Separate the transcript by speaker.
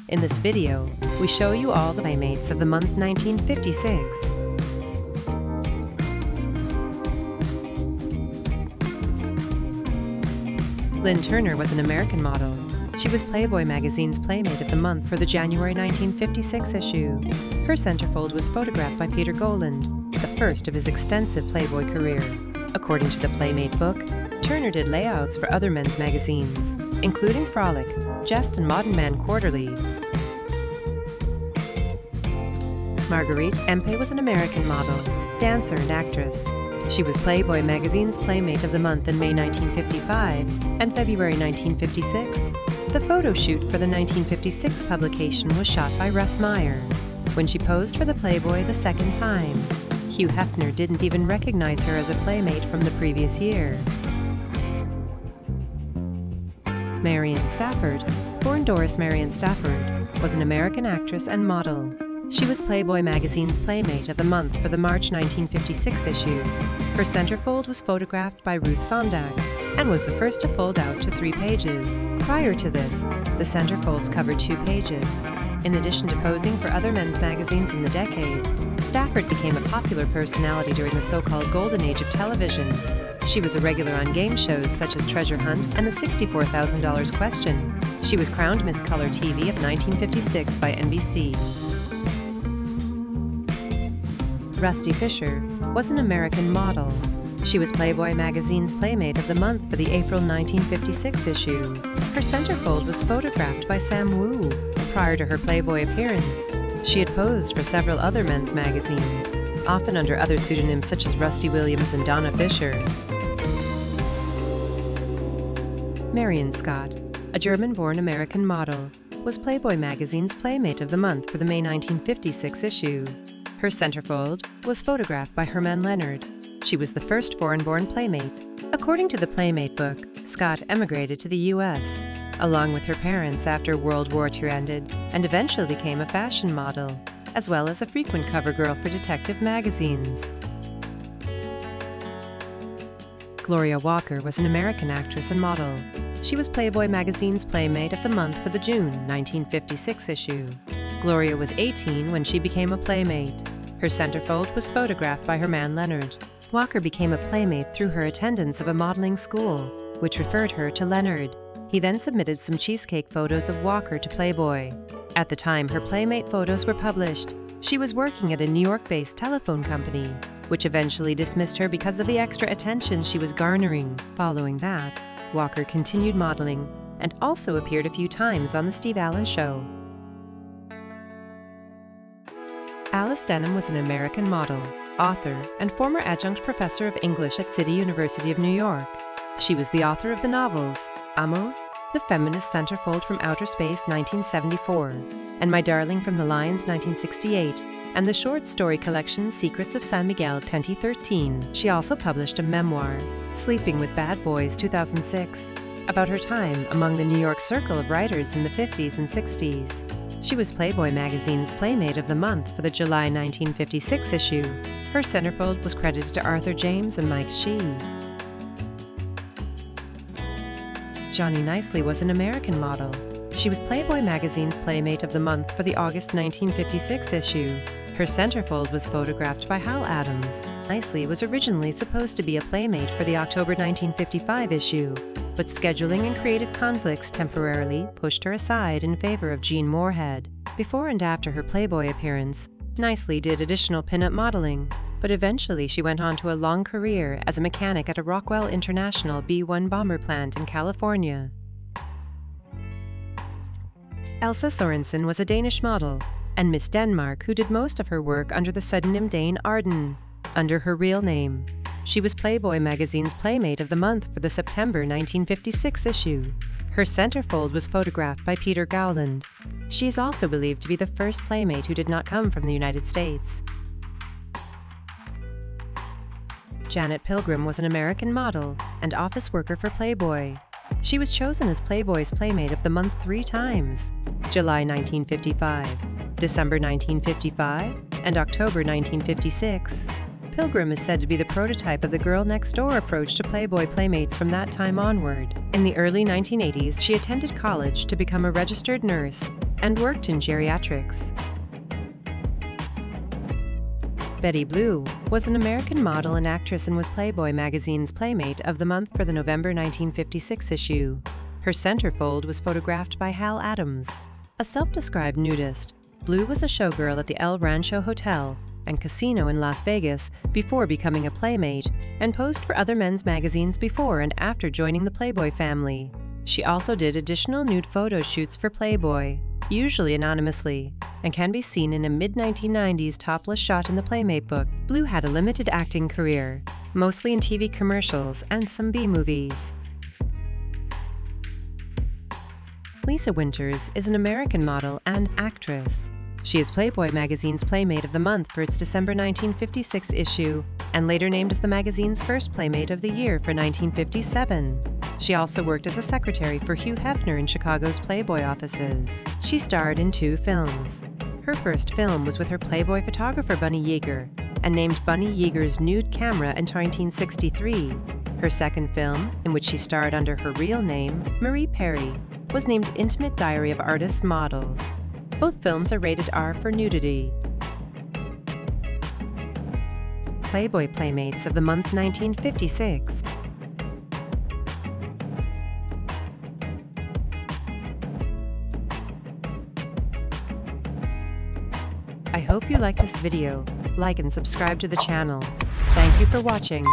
Speaker 1: In this video, we show you all the Playmates of the month 1956. Lynn Turner was an American model. She was Playboy magazine's Playmate of the Month for the January 1956 issue. Her centerfold was photographed by Peter Goland, the first of his extensive Playboy career. According to the Playmate book, Turner did layouts for other men's magazines, including Frolic, Jest and Modern Man Quarterly. Marguerite Empey was an American model, dancer and actress. She was Playboy magazine's Playmate of the Month in May 1955 and February 1956. The photo shoot for the 1956 publication was shot by Russ Meyer. When she posed for the Playboy the second time, Hugh Hefner didn't even recognize her as a Playmate from the previous year. Marian Stafford, born Doris Marian Stafford, was an American actress and model. She was Playboy magazine's Playmate of the Month for the March 1956 issue. Her centerfold was photographed by Ruth Sondag and was the first to fold out to 3 pages. Prior to this, the centerfolds covered 2 pages. In addition to posing for other men's magazines in the decade, Stafford became a popular personality during the so-called golden age of television. She was a regular on game shows such as Treasure Hunt and the $64,000 Question. She was crowned Miss Color TV of 1956 by NBC. Rusty Fisher was an American model. She was Playboy magazine's Playmate of the Month for the April 1956 issue. Her centerfold was photographed by Sam Wu. Prior to her Playboy appearance, she had posed for several other men's magazines, often under other pseudonyms such as Rusty Williams and Donna Fisher. Marion Scott, a German-born American model, was Playboy magazine's Playmate of the Month for the May 1956 issue. Her centerfold was photographed by Herman Leonard. She was the first foreign-born Playmate. According to the Playmate book, Scott emigrated to the U.S., along with her parents after World War II ended, and eventually became a fashion model, as well as a frequent cover girl for detective magazines. Gloria Walker was an American actress and model. She was Playboy magazine's Playmate of the Month for the June 1956 issue. Gloria was 18 when she became a Playmate. Her centerfold was photographed by Herman Leonard. Walker became a Playmate through her attendance of a modeling school, which referred her to Leonard. He then submitted some cheesecake photos of Walker to Playboy. At the time her Playmate photos were published, she was working at a New York-based telephone company, which eventually dismissed her because of the extra attention she was garnering. Following that, Walker continued modeling and also appeared a few times on The Steve Allen Show. Alice Denham was an American model, author, and former adjunct professor of English at City University of New York. She was the author of the novels Amour, The Feminist Centerfold from Outer Space 1974, and My Darling from the Lines 1968, and the short story collection Secrets of San Miguel 2013. She also published a memoir, Sleeping with Bad Boys 2006, about her time among the New York circle of writers in the 50s and 60s. She was Playboy magazine's Playmate of the Month for the July 1956 issue. Her centerfold was credited to Arthur James and Mike Shee. Jonnie Nicely was an American model. She was Playboy magazine's Playmate of the Month for the August 1956 issue. Her centerfold was photographed by Hal Adams. Nicely was originally supposed to be a Playmate for the October 1955 issue, but scheduling and creative conflicts temporarily pushed her aside in favor of Jean Moorhead. Before and after her Playboy appearance, Nicely did additional pinup modeling, but eventually she went on to a long career as a mechanic at a Rockwell International B-1 bomber plant in California. Elsa Sorensen was a Danish model and Miss Denmark who did most of her work under the pseudonym Dane Arden, under her real name. She was Playboy magazine's Playmate of the Month for the September 1956 issue. Her centerfold was photographed by Peter Gowland. She is also believed to be the first Playmate who did not come from the United States. Janet Pilgrim was an American model and office worker for Playboy. She was chosen as Playboy's Playmate of the Month 3 times: July 1955, December 1955, and October 1956. Pilgrim is said to be the prototype of the girl-next-door approach to Playboy playmates from that time onward. In the early 1980s, she attended college to become a registered nurse and worked in geriatrics. Betty Blue was an American model and actress and was Playboy magazine's Playmate of the Month for the November 1956 issue. Her centerfold was photographed by Hal Adams. A self-described nudist, Blue was a showgirl at the El Rancho Hotel and Casino in Las Vegas before becoming a Playmate, and posed for other men's magazines before and after joining the Playboy family. She also did additional nude photo shoots for Playboy, usually anonymously, and can be seen in a mid-1990s topless shot in the Playmate book. Blue had a limited acting career, mostly in TV commercials and some B-movies. Lisa Winters is an American model and actress. She is Playboy magazine's Playmate of the Month for its December 1956 issue, and later named as the magazine's first Playmate of the Year for 1957. She also worked as a secretary for Hugh Hefner in Chicago's Playboy offices. She starred in 2 films. Her first film was with her Playboy photographer Bunny Yeager, and named Bunny Yeager's Nude Camera in 1963. Her second film, in which she starred under her real name, Marie Perry, was named Intimate Diary of Artists Models. Both films are rated R for nudity. Playboy Playmates of the Month 1956. I hope you liked this video. Like and subscribe to the channel. Thank you for watching.